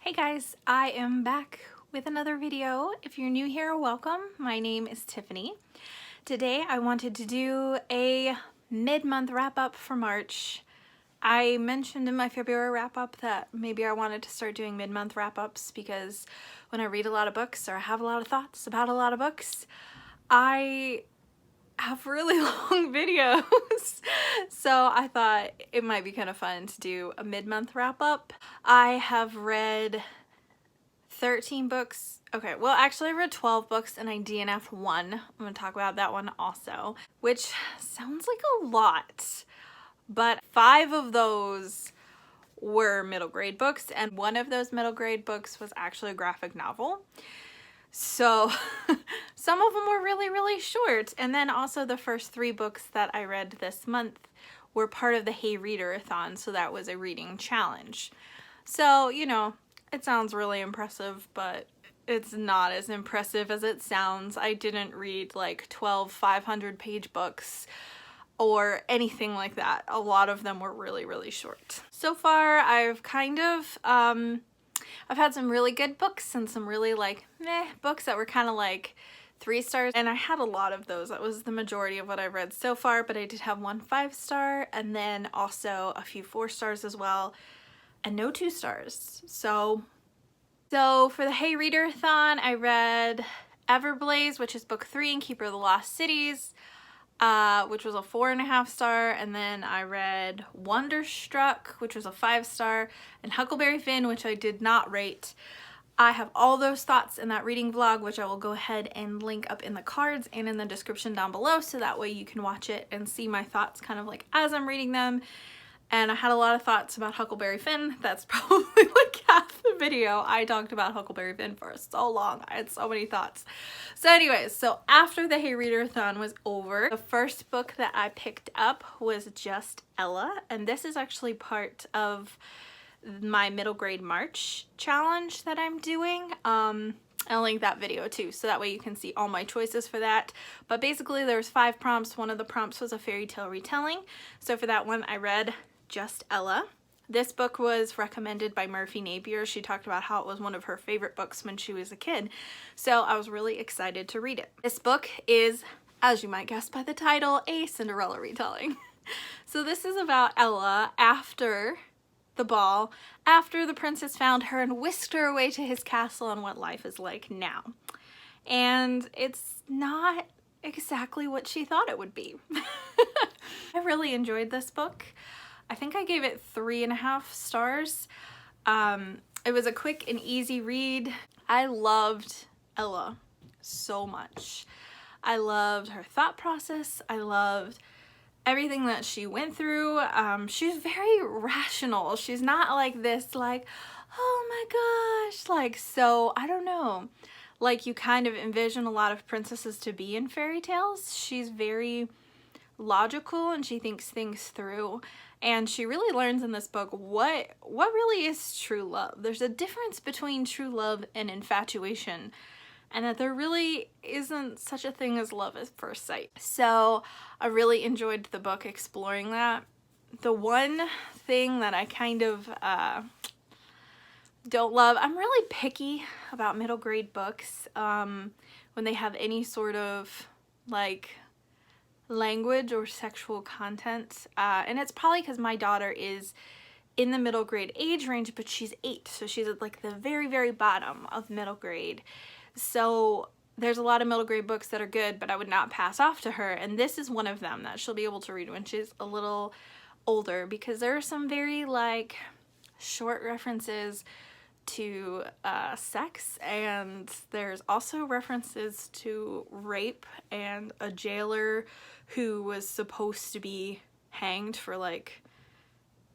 Hey guys, I am back with another video. If you're new here, welcome. My name is Tiffany. Today I wanted to do a mid-month wrap-up for March. I mentioned in my February wrap-up that maybe I wanted to start doing mid-month wrap-ups because when I read a lot of books or I have a lot of thoughts about a lot of books, I have really long videos. So I thought it might be kind of fun to do a mid-month wrap-up. I have read 13 books. Okay, well actually I read 12 books and I DNF'd one. I'm gonna talk about that one also, which sounds like a lot, but 5 of those were middle grade books and one of those middle grade books was actually a graphic novel. So some of them were really short, and then also the first 3 books that I read this month were part of the Hey Reader-a-thon, so that was a reading challenge. So, you know, it sounds really impressive, but it's not as impressive as it sounds. I didn't read like 12 500-page books or anything like that. A lot of them were really short. So far, I've kind of, I've had some really good books and some really like meh books that were kind of like 3 stars, and I had a lot of those. That was the majority of what I've read so far, but I did have 1 5-star and then also a few 4 stars as well, and no 2 stars. So for the Hey Reader-a-thon, I read Everblaze, which is book 3, and Keeper of the Lost Cities, which was a 4.5-star, and then I read Wonderstruck, which was a 5-star, and Huckleberry Finn, which I did not rate. I have all those thoughts in that reading vlog, which I will go ahead and link up in the cards and in the description down below, so that way you can watch it and see my thoughts kind of like as I'm reading them. And I had a lot of thoughts about Huckleberry Finn. That's probably like half the video. I talked about Huckleberry Finn for so long. I had so many thoughts. So anyways, so after the Hey Reader-a-thon was over, the first book that I picked up was Just Ella. And this is actually part of my middle grade March challenge that I'm doing. I'll link that video too, so that way you can see all my choices for that. But basically there's 5 prompts. One of the prompts was a fairy tale retelling. So for that one I read Just Ella. This book was recommended by Murphy Napier. She talked about how it was one of her favorite books when she was a kid. So I was really excited to read it. This book is, as you might guess by the title, a Cinderella retelling. So this is about Ella after the ball, after the princess found her and whisked her away to his castle, and what life is like now. And it's not exactly what she thought it would be. I really enjoyed this book. I think I gave it 3.5 stars. It was a quick and easy read. I loved Ella so much. I loved her thought process. I loved everything that she went through. She's very rational. She's not like this like, oh my gosh, like, so I don't know, like you kind of envision a lot of princesses to be in fairy tales. She's very logical and she thinks things through, and she really learns in this book what really is true love. There's a difference between true love and infatuation, and that there really isn't such a thing as love at first sight. So I really enjoyed the book exploring that. The one thing that I kind of don't love, I'm really picky about middle grade books when they have any sort of like language or sexual content, and it's probably because my daughter is in the middle grade age range, but she's 8, so she's at like the very bottom of middle grade. So there's a lot of middle grade books that are good, but I would not pass off to her, and this is one of them that she'll be able to read when she's a little older, because there are some very like short references to sex, and there's also references to rape and a jailer who was supposed to be hanged for like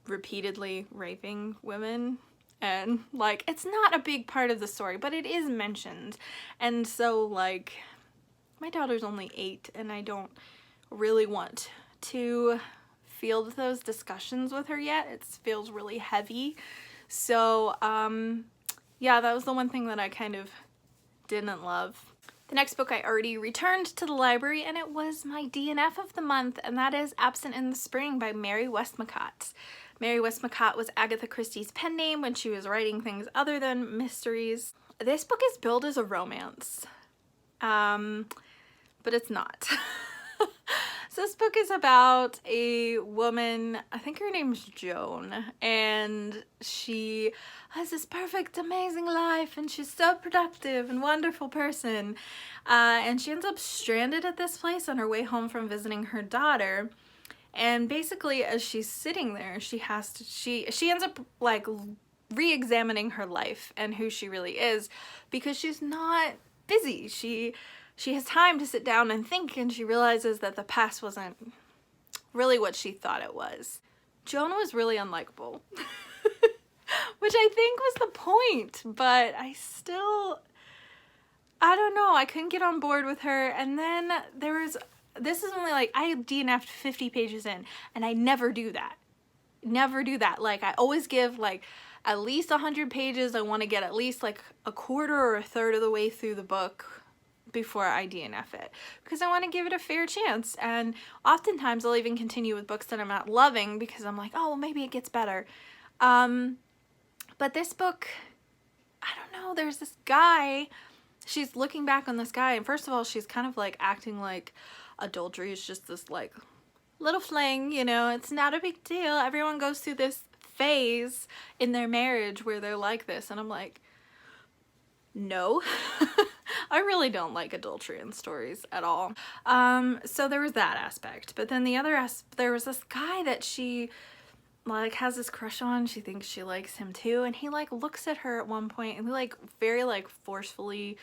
repeatedly raping women. And like, it's not a big part of the story, but it is mentioned. And so like, my daughter's only 8 and I don't really want to field those discussions with her yet. It feels really heavy. So yeah, that was the one thing that I kind of didn't love. The next book I already returned to the library, and it was my DNF of the month, and that is Absent in the Spring by Mary Westmacott. Mary Westmacott was Agatha Christie's pen name when she was writing things other than mysteries. This book is billed as a romance, but it's not. So this book is about a woman, I think her name's Joan, and she has this perfect, amazing life, and she's so productive and wonderful person, and she ends up stranded at this place on her way home from visiting her daughter. And basically, as she's sitting there, she ends up like re-examining her life and who she really is, because she's not busy. She has time to sit down and think, and she realizes that the past wasn't really what she thought it was. Joan was really unlikable, which I think was the point, but I don't know, I couldn't get on board with her. And then this is only like, I DNF'd 50 pages in, and I never do that. Never do that. Like, I always give like at least 100 pages. I want to get at least like a quarter or a third of the way through the book before I DNF it, because I want to give it a fair chance. And oftentimes I'll even continue with books that I'm not loving because I'm like, oh, well, maybe it gets better. But this book, I don't know, there's this guy, she's looking back on this guy, and first of all, she's kind of like acting like adultery is just this like little fling, you know, it's not a big deal. Everyone goes through this phase in their marriage where they're like this. And I'm like, no. I really don't like adultery in stories at all. So there was that aspect. But then the other there was this guy that she like has this crush on. She thinks she likes him too. And he like looks at her at one point and he like very like forcefully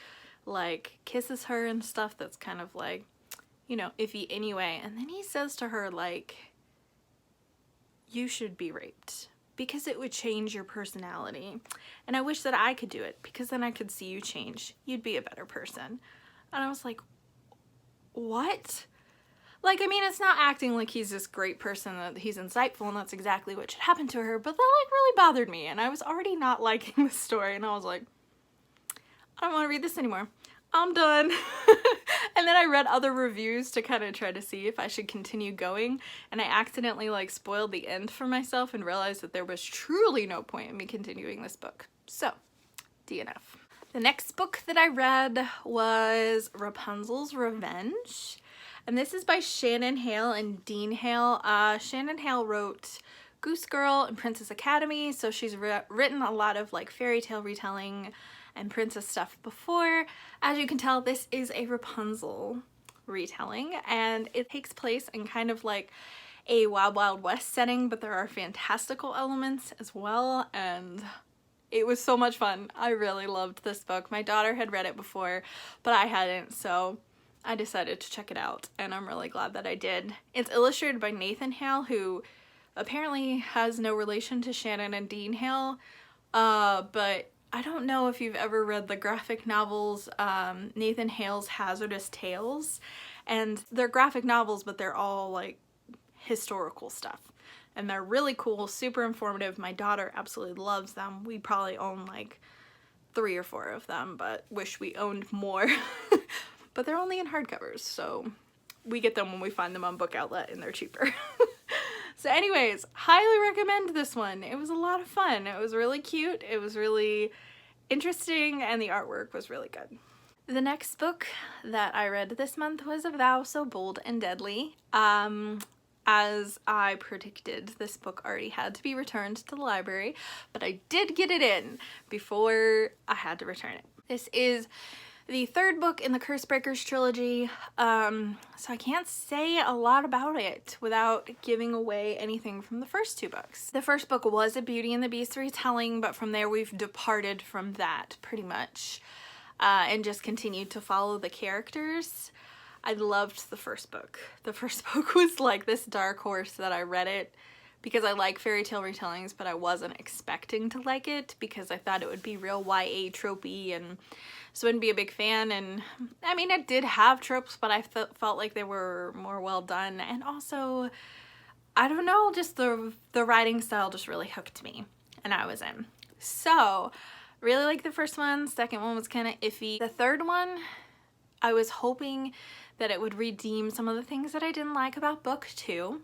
like kisses her and stuff that's kind of like, you know, iffy anyway. And then he says to her like, you should be raped because it would change your personality. And I wish that I could do it because then I could see you change. You'd be a better person. And I was like, what? Like, I mean, it's not acting like he's this great person, that he's insightful, and that's exactly what should happen to her, but that like really bothered me. And I was already not liking the story, and I was like, I don't want to read this anymore. I'm done. And then I read other reviews to kind of try to see if I should continue going, and I accidentally like spoiled the end for myself and realized that there was truly no point in me continuing this book. So, DNF. The next book that I read was Rapunzel's Revenge, and this is by Shannon Hale and Dean Hale. Shannon Hale wrote Goose Girl and Princess Academy, so she's written a lot of like fairy tale retelling and princess stuff before. As you can tell, this is a Rapunzel retelling, and it takes place in kind of like a Wild Wild West setting, but there are fantastical elements as well, and it was so much fun. I really loved this book. My daughter had read it before, but I hadn't, so I decided to check it out, and I'm really glad that I did. It's illustrated by Nathan Hale, who apparently has no relation to Shannon and Dean Hale, but I don't know if you've ever read the graphic novels, Nathan Hale's Hazardous Tales, and they're graphic novels, but they're all like historical stuff, and they're really cool, super informative. My daughter absolutely loves them. We probably own like 3 or 4 of them, but wish we owned more. But they're only in hardcovers, so we get them when we find them on Book Outlet, and they're cheaper. So anyways, highly recommend this one. It was a lot of fun. It was really cute. It was really interesting, and the artwork was really good. The next book that I read this month was Of Thou So Bold and Deadly. As I predicted, this book already had to be returned to the library, but I did get it in before I had to return it. This is the 3rd book in the Cursebreakers trilogy, so I can't say a lot about it without giving away anything from the first 2 books. The first book was a Beauty and the Beast retelling, but from there we've departed from that pretty much, and just continued to follow the characters. I loved the first book. The first book was like this dark horse that I read it because I like fairy tale retellings, but I wasn't expecting to like it because I thought it would be real YA tropey, and so I wouldn't be a big fan. And I mean, it did have tropes, but I felt like they were more well done, and also, I don't know, just the writing style just really hooked me, and I was in. So, really liked the first one. Second one was kind of iffy. The third one, I was hoping that it would redeem some of the things that I didn't like about book 2.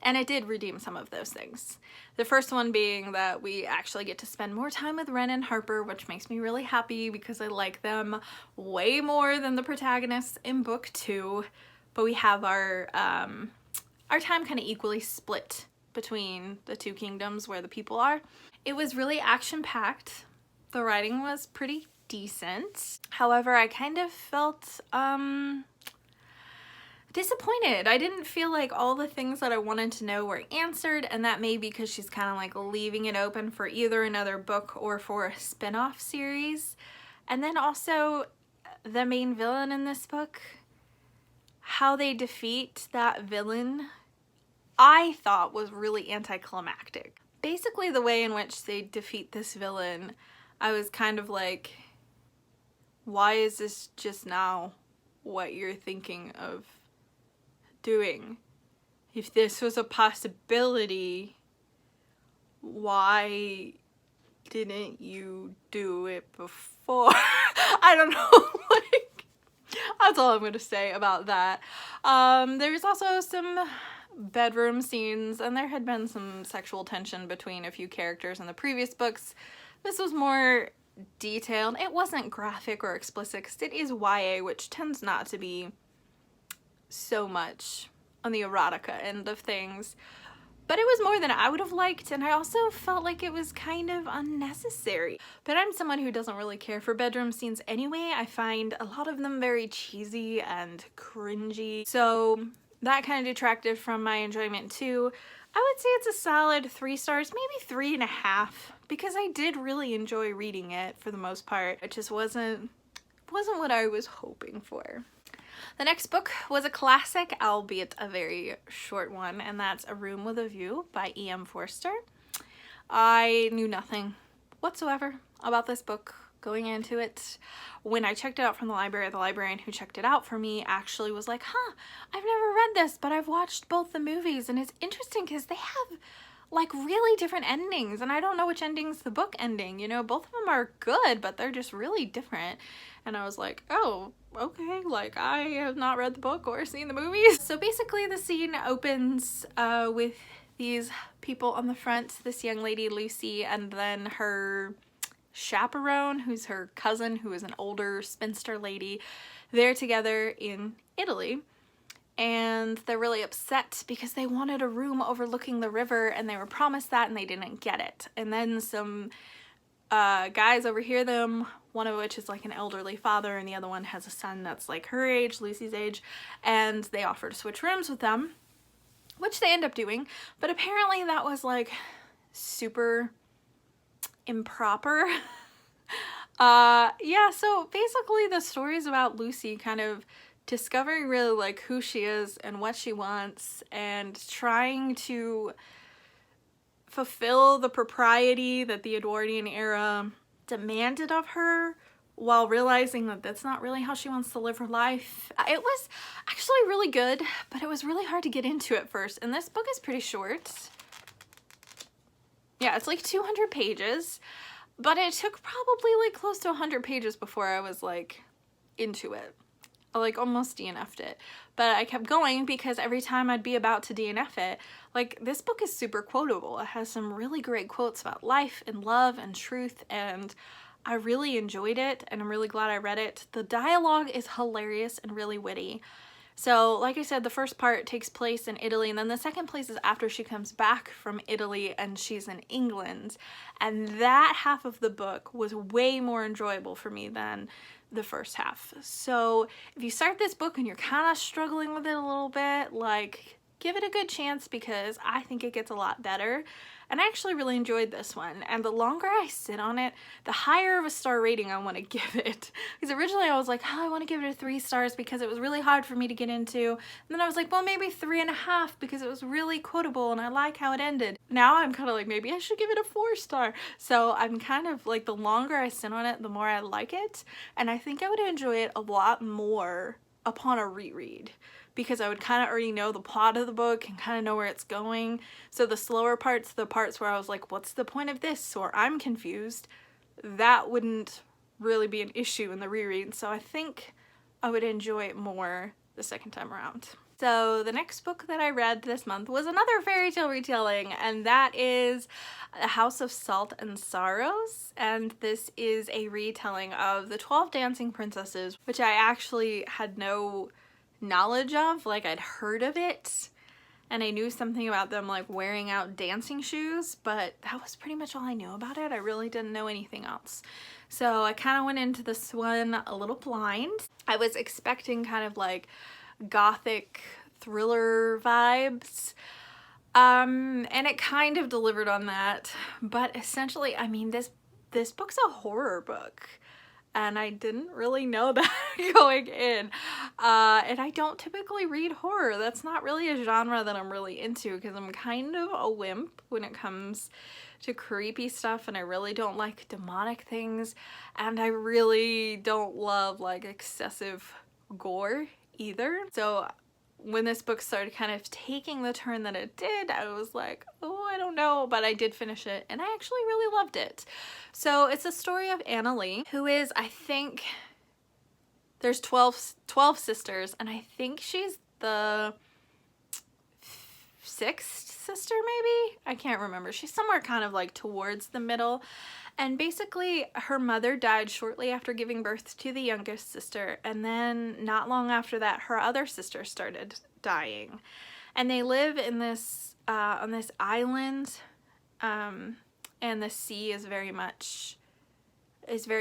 And it did redeem some of those things. The first one being that we actually get to spend more time with Ren and Harper, which makes me really happy because I like them way more than the protagonists in book 2. But we have our time kind of equally split between the two kingdoms where the people are. It was really action-packed. The writing was pretty decent. However, I kind of felt disappointed. I didn't feel like all the things that I wanted to know were answered, and that may be because she's kind of like leaving it open for either another book or for a spin-off series. And then also the main villain in this book, how they defeat that villain, I thought was really anticlimactic. Basically the way in which they defeat this villain, I was kind of like, why is this just now what you're thinking of doing? If this was a possibility, why didn't you do it before? I don't know, like, that's all I'm gonna say about that. There's also some bedroom scenes, and there had been some sexual tension between a few characters in the previous books. This was more detailed. It wasn't graphic or explicit because it is YA, which tends not to be so much on the erotica end of things, but it was more than I would have liked, and I also felt like it was kind of unnecessary. But I'm someone who doesn't really care for bedroom scenes anyway. I find a lot of them very cheesy and cringy, so that kind of detracted from my enjoyment too. I would say it's a solid 3 stars, maybe 3.5, because I did really enjoy reading it for the most part. It just wasn't what I was hoping for. The next book was a classic, albeit a very short one, and that's A Room with a View by E.M. Forster. I knew nothing whatsoever about this book going into it. When I checked it out from the librarian who checked it out for me actually was like, huh, I've never read this, but I've watched both the movies, and it's interesting because they have like really different endings, and I don't know which ending's the book ending, you know, both of them are good, but they're just really different. And I was like, oh, okay, like I have not read the book or seen the movies. So basically the scene opens with these people on the front, this young lady Lucy, and then her chaperone, who's her cousin, who is an older spinster lady. They're together in Italy, and they're really upset because they wanted a room overlooking the river and they were promised that and they didn't get it. And then some guys overhear them, one of which is like an elderly father and the other one has a son that's like her age, Lucy's age, and they offer to switch rooms with them, which they end up doing. But apparently that was like super improper. Yeah, so basically the story is about Lucy kind of discovering really like who she is and what she wants and trying to fulfill the propriety that the Edwardian era demanded of her while realizing that that's not really how she wants to live her life. It was actually really good, but it was really hard to get into at first, and this book is pretty short. Yeah, it's like 200 pages, but it took probably like close to 100 pages before I was like into it. I like almost DNF'd it, but I kept going because every time I'd be about to DNF it, like this book is super quotable. It has some really great quotes about life and love and truth, and I really enjoyed it, and I'm really glad I read it. The dialogue is hilarious and really witty. So like I said, the first part takes place in Italy, and then the second place is after she comes back from Italy and she's in England. And that half of the book was way more enjoyable for me than the first half. So if you start this book and you're kind of struggling with it a little bit, like give it a good chance because I think it gets a lot better. And I actually really enjoyed this one, and the longer I sit on it, the higher of a star rating I want to give it. Because originally I was like, oh, I want to give it a 3 stars because it was really hard for me to get into. And then I was like, well, maybe 3.5 because it was really quotable and I like how it ended. Now I'm kind of like, maybe I should give it a 4 star. So I'm kind of like, the longer I sit on it, the more I like it. And I think I would enjoy it a lot more upon a reread, because I would kind of already know the plot of the book and kind of know where it's going. So the slower parts, the parts where I was like, what's the point of this? Or I'm confused, that wouldn't really be an issue in the reread. So I think I would enjoy it more the second time around. So the next book that I read this month was another fairy tale retelling, and that is A House of Salt and Sorrows. And this is a retelling of the 12 Dancing Princesses, which I actually had no knowledge of. Like, I'd heard of it, and I knew something about them like wearing out dancing shoes, but that was pretty much all I knew about it. I really didn't know anything else. So I kind of went into this one a little blind. I was expecting kind of like gothic thriller vibes, and it kind of delivered on that, but essentially, I mean, this book's a horror book, and I didn't really know that going in, and I don't typically read horror. That's not really a genre that I'm really into, because I'm kind of a wimp when it comes to creepy stuff, and I really don't like demonic things, and I really don't love like excessive gore either. So when this book started kind of taking the turn that it did, I was like, oh, I don't know, but I did finish it, and I actually really loved it. So it's a story of Anna Lee, who is, I think, there's 12 sisters, and I think she's the 6th sister, maybe? I can't remember. She's somewhere kind of like towards the middle. And basically, her mother died shortly after giving birth to the youngest sister, and then not long after that, her other sister started dying. And they live in this on this island, and the sea is very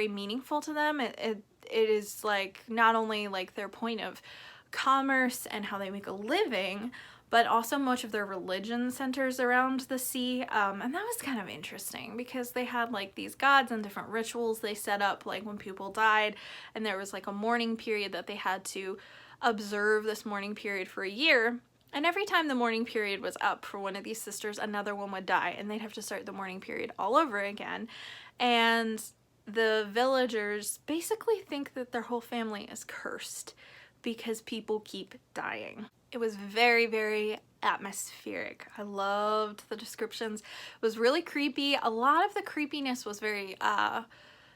meaningful to them. It is like not only like their point of commerce and how they make a living, but also much of their religion centers around the sea, and that was kind of interesting because they had like these gods and different rituals they set up like when people died, and there was like a mourning period that they had to observe this mourning period for a year, and every time the mourning period was up for one of these sisters, another one would die, and they'd have to start the mourning period all over again. And the villagers basically think that their whole family is cursed because people keep dying. It was very, very atmospheric. I loved the descriptions. It was really creepy. A lot of the creepiness was very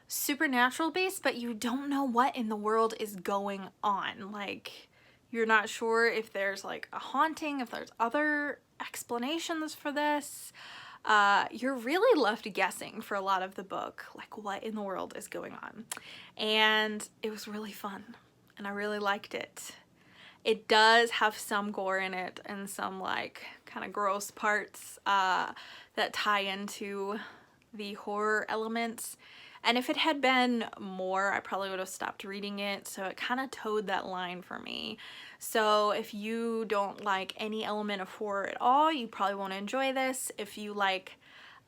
supernatural based, but you don't know what in the world is going on. Like, you're not sure if there's like a haunting, if there's other explanations for this. You're really left guessing for a lot of the book, like what in the world is going on. And it was really fun, and I really liked it. It does have some gore in it and some like kind of gross parts that tie into the horror elements. And if it had been more, I probably would have stopped reading it. So it kind of towed that line for me. So if you don't like any element of horror at all, you probably won't enjoy this. If you like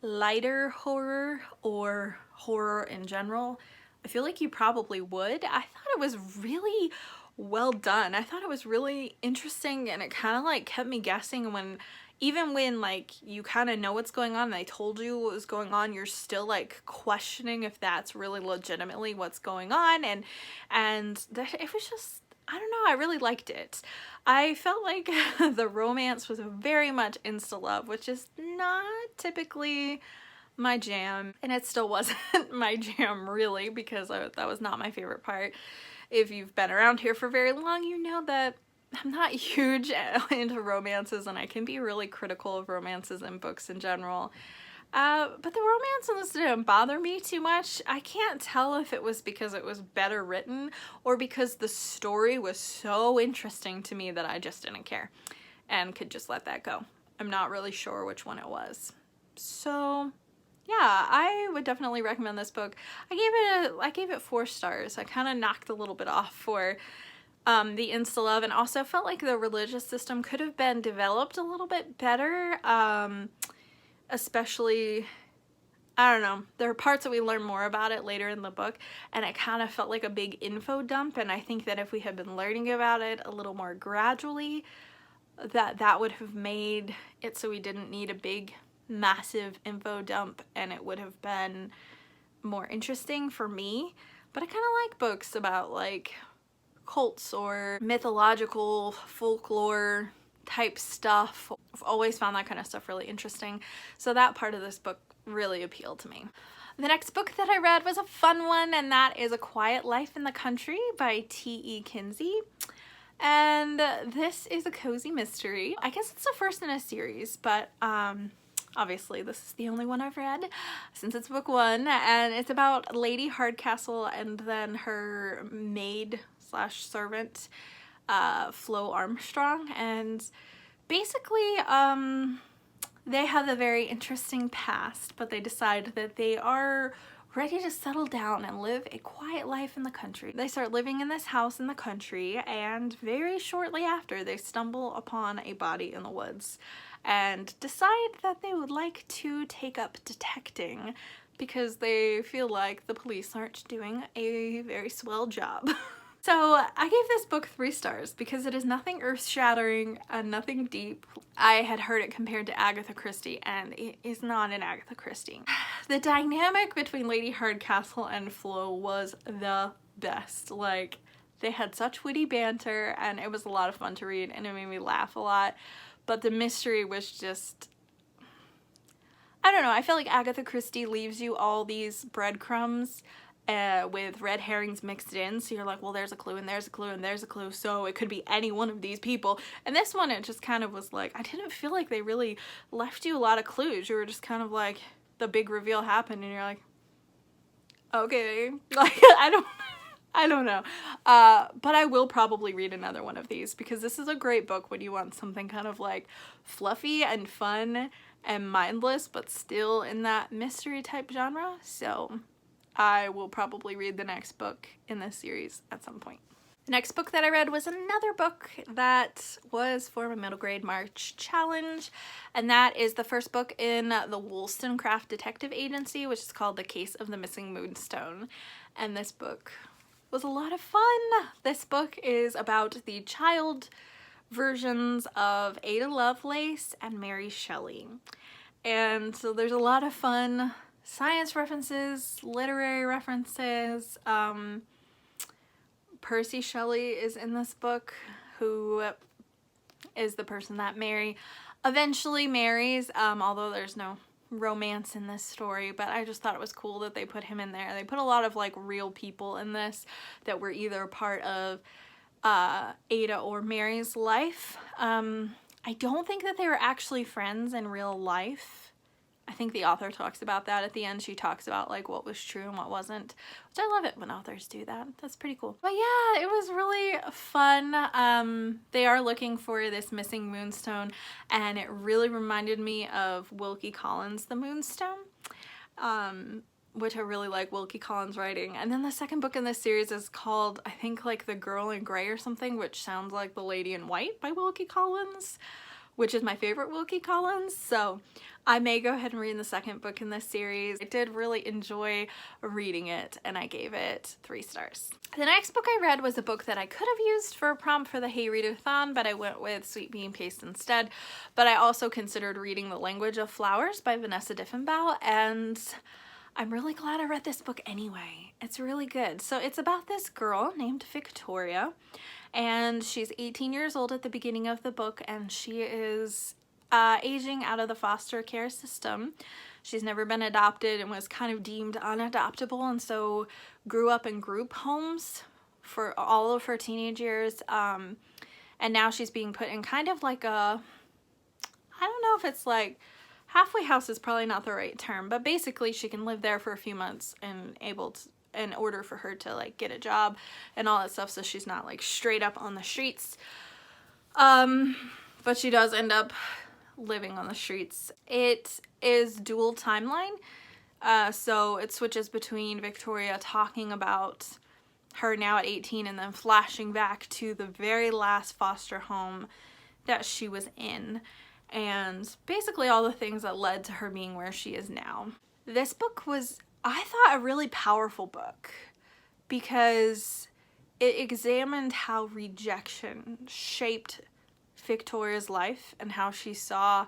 lighter horror or horror in general, I feel like you probably would. I thought it was really well done. I thought it was really interesting, and it kind of like kept me guessing even when like you kind of know what's going on and they told you what was going on, you're still like questioning if that's really legitimately what's going on. And it was just, I don't know, I really liked it. I felt like the romance was very much insta love, which is not typically my jam, and it still wasn't my jam really, because that was not my favorite part. If you've been around here for very long, you know that I'm not huge into romances, and I can be really critical of romances and books in general. But the romance in this didn't bother me too much. I can't tell if it was because it was better written or because the story was so interesting to me that I just didn't care and could just let that go. I'm not really sure which one it was. So yeah, I would definitely recommend this book. I gave it 4 stars. I kind of knocked a little bit off for the insta love, and also felt like the religious system could have been developed a little bit better. Especially, I don't know, there are parts that we learn more about it later in the book, and it kind of felt like a big info dump, and I think that if we had been learning about it a little more gradually, that would have made it so we didn't need a big massive info dump, and it would have been more interesting for me. But I kind of like books about like cults or mythological folklore type stuff. I've always found that kind of stuff really interesting, so that part of this book really appealed to me. The next book that I read was a fun one, and that is A Quiet Life in the Country by T.E. Kinsey. And this is a cozy mystery. I guess it's the first in a series, but obviously this is the only one I've read since it's book one, and it's about Lady Hardcastle and then her maid slash servant, Flo Armstrong. And basically they have a very interesting past, but they decide that they are ready to settle down and live a quiet life in the country. They start living in this house in the country, and very shortly after they stumble upon a body in the woods and decide that they would like to take up detecting because they feel like the police aren't doing a very swell job. So I gave this book 3 stars because it is nothing earth-shattering and nothing deep. I had heard it compared to Agatha Christie, and it is not an Agatha Christie. The dynamic between Lady Hardcastle and Flo was the best. Like, they had such witty banter, and it was a lot of fun to read, and it made me laugh a lot. But the mystery was just, I don't know, I feel like Agatha Christie leaves you all these breadcrumbs with red herrings mixed in, so you're like, well, there's a clue and there's a clue and there's a clue, so it could be any one of these people. And this one, it just kind of was like, I didn't feel like they really left you a lot of clues. You were just kind of like, the big reveal happened and you're like, okay. Like, I don't know. But I will probably read another one of these because this is a great book when you want something kind of like fluffy and fun and mindless, but still in that mystery type genre. So I will probably read the next book in this series at some point. The next book that I read was another book that was for my middle grade March challenge, and that is the first book in the Wollstonecraft Detective Agency, which is called The Case of the Missing Moonstone. And this book was a lot of fun. This book is about the child versions of Ada Lovelace and Mary Shelley. And so there's a lot of fun science references, literary references. Percy Shelley is in this book, who is the person that Mary eventually marries, although there's no romance in this story, but I just thought it was cool that they put him in there. They put a lot of like real people in this that were either part of Ada or Mary's life. I don't think that they were actually friends in real life. I think the author talks about that at the end. She talks about like what was true and what wasn't, which I love it when authors do that. That's pretty cool. But yeah, it was really fun. They are looking for this missing moonstone, and it really reminded me of Wilkie Collins' The Moonstone, which I really like Wilkie Collins' writing. And then the second book in this series is called, I think, like The Girl in Grey or something, which sounds like The Lady in White by Wilkie Collins, which is my favorite Wilkie Collins. So I may go ahead and read the second book in this series. I did really enjoy reading it, and I gave it 3 stars. The next book I read was a book that I could have used for a prompt for the Hey Readathon, but I went with Sweet Bean Paste instead. But I also considered reading The Language of Flowers by Vanessa Diffenbaugh, and I'm really glad I read this book anyway. It's really good. So it's about this girl named Victoria, and she's 18 years old at the beginning of the book, and she is aging out of the foster care system. She's never been adopted and was kind of deemed unadoptable, and so grew up in group homes for all of her teenage years. And now she's being put in kind of like a, I don't know if it's like, halfway house is probably not the right term, but basically she can live there for a few months and in order for her to like get a job and all that stuff, so she's not like straight up on the streets. But she does end up living on the streets. It is dual timeline, so it switches between Victoria talking about her now at 18 and then flashing back to the very last foster home that she was in, and basically all the things that led to her being where she is now. This book was, I thought, a really powerful book because it examined how rejection shaped Victoria's life and how she saw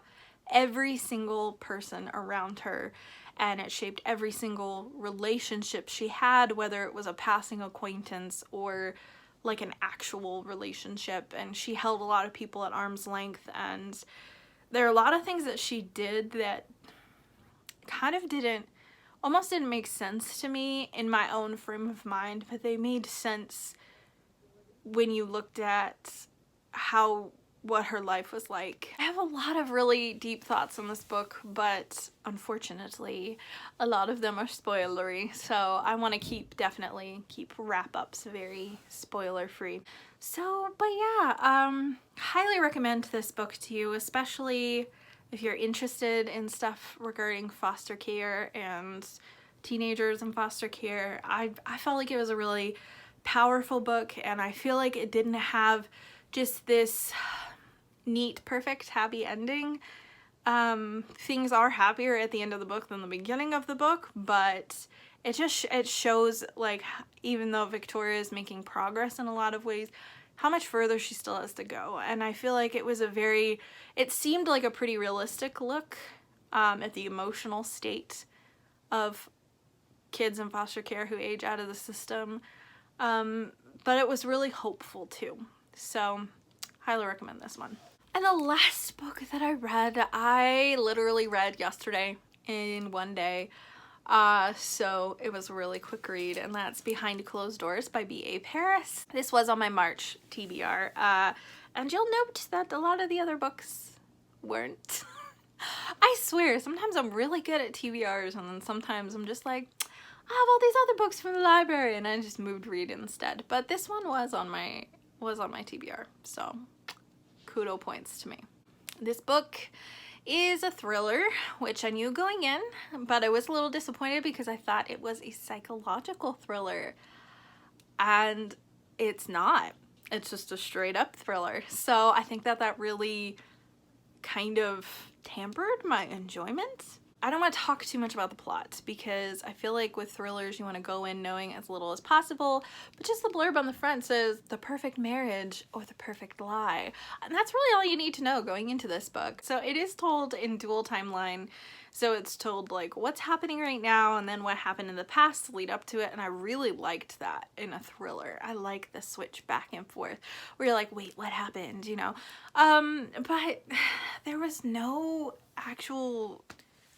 every single person around her, and it shaped every single relationship she had, whether it was a passing acquaintance or like an actual relationship. And she held a lot of people at arm's length, and there are a lot of things that she did that kind of almost didn't make sense to me in my own frame of mind, but they made sense when you looked at what her life was like. I have a lot of really deep thoughts on this book, but unfortunately a lot of them are spoilery, so I want to definitely keep wrap-ups very spoiler free. So, but yeah, highly recommend this book to you, especially if you're interested in stuff regarding foster care and teenagers in foster care. I felt like it was a really powerful book, and I feel like it didn't have just this neat, perfect, happy ending. Things are happier at the end of the book than the beginning of the book, but it shows, like, even though Victoria is making progress in a lot of ways, how much further she still has to go. And I feel like it seemed like a pretty realistic look at the emotional state of kids in foster care who age out of the system. But it was really hopeful too. So, highly recommend this one. And the last book that I literally read yesterday in one day. So it was a really quick read, and that's Behind Closed Doors by B.A. Paris. This was on my March TBR. And you'll note that a lot of the other books weren't. I swear, sometimes I'm really good at TBRs, and then sometimes I'm just like, I have all these other books from the library, and I just moved read instead. But this one was on my TBR, so kudo points to me. This book is a thriller, which I knew going in, but I was a little disappointed because I thought it was a psychological thriller, and it's not. It's just a straight up thriller. So I think that really kind of tempered my enjoyment. I don't want to talk too much about the plot because I feel like with thrillers you want to go in knowing as little as possible, but just the blurb on the front says the perfect marriage or the perfect lie, and that's really all you need to know going into this book. So it is told in dual timeline, so it's told like what's happening right now and then what happened in the past to lead up to it, and I really liked that in a thriller. I like the switch back and forth where you're like, wait, what happened, you know? But there was no actual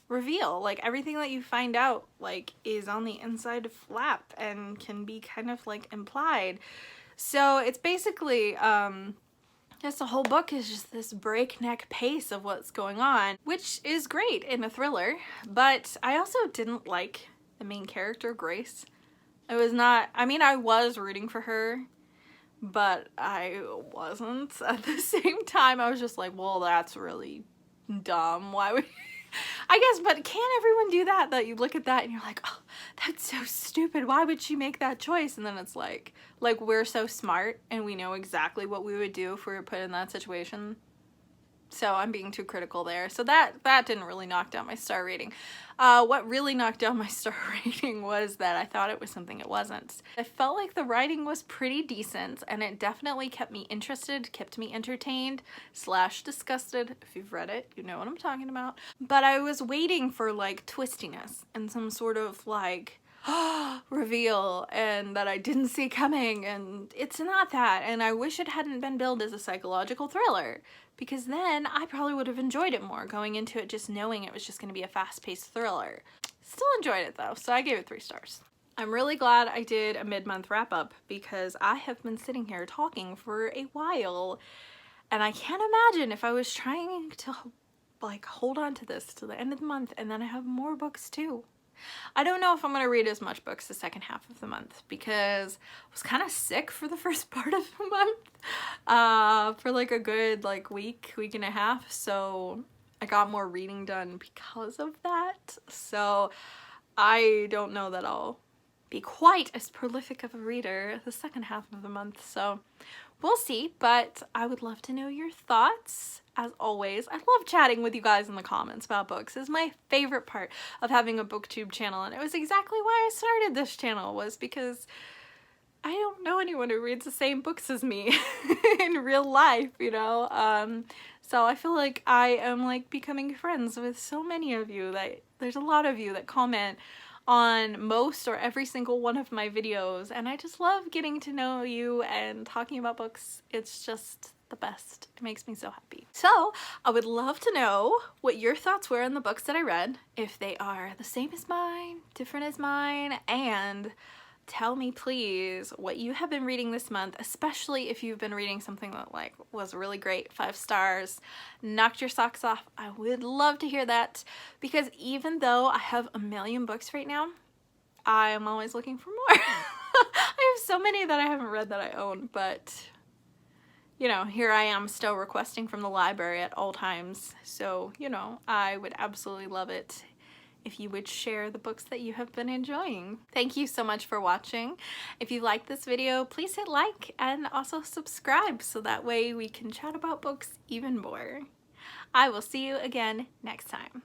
reveal. Like, everything that you find out, like, is on the inside of flap and can be kind of like implied. So it's basically just the whole book is just this breakneck pace of what's going on, which is great in a thriller. But I also didn't like the main character, Grace. It was not, I mean, I was rooting for her, but I wasn't at the same time. I was just like, well, that's really dumb. Why would I guess, but can't everyone do that? That you look at that and you're like, oh, that's so stupid. Why would she make that choice? And then it's like we're so smart and we know exactly what we would do if we were put in that situation. So I'm being too critical there. So that didn't really knock down my star rating. What really knocked down my star rating was that I thought it was something it wasn't. I felt like the writing was pretty decent, and it definitely kept me interested, kept me entertained / disgusted. If you've read it, you know what I'm talking about. But I was waiting for like twistiness and some sort of like reveal, and that I didn't see coming, and it's not that. And I wish it hadn't been billed as a psychological thriller, because then I probably would have enjoyed it more going into it, just knowing it was just going to be a fast-paced thriller. Still enjoyed it though, so I gave it 3 stars. I'm really glad I did a mid-month wrap-up because I have been sitting here talking for a while, and I can't imagine if I was trying to like hold on to this to the end of the month and then I have more books too. I don't know if I'm going to read as much books the second half of the month because I was kind of sick for the first part of the month for like a good like week and a half, so I got more reading done because of that. So I don't know that I'll be quite as prolific of a reader the second half of the month, so we'll see. But I would love to know your thoughts. As always, I love chatting with you guys in the comments about books. It's my favorite part of having a booktube channel, and it was exactly why I started this channel, was because I don't know anyone who reads the same books as me in real life, you know? So I feel like I am like becoming friends with so many of you. That there's a lot of you that comment on most or every single one of my videos, and I just love getting to know you and talking about books. It's just the best. It makes me so happy. So I would love to know what your thoughts were on the books that I read, if they are the same as mine, different as mine, and tell me please what you have been reading this month, especially if you've been reading something that like was really great, 5 stars, knocked your socks off. I would love to hear that, because even though I have a million books right now, I'm always looking for more. I have so many that I haven't read that I own, but you know, here I am still requesting from the library at all times. So, you know, I would absolutely love it if you would share the books that you have been enjoying. Thank you so much for watching. If you liked this video, please hit like and also subscribe so that way we can chat about books even more. I will see you again next time.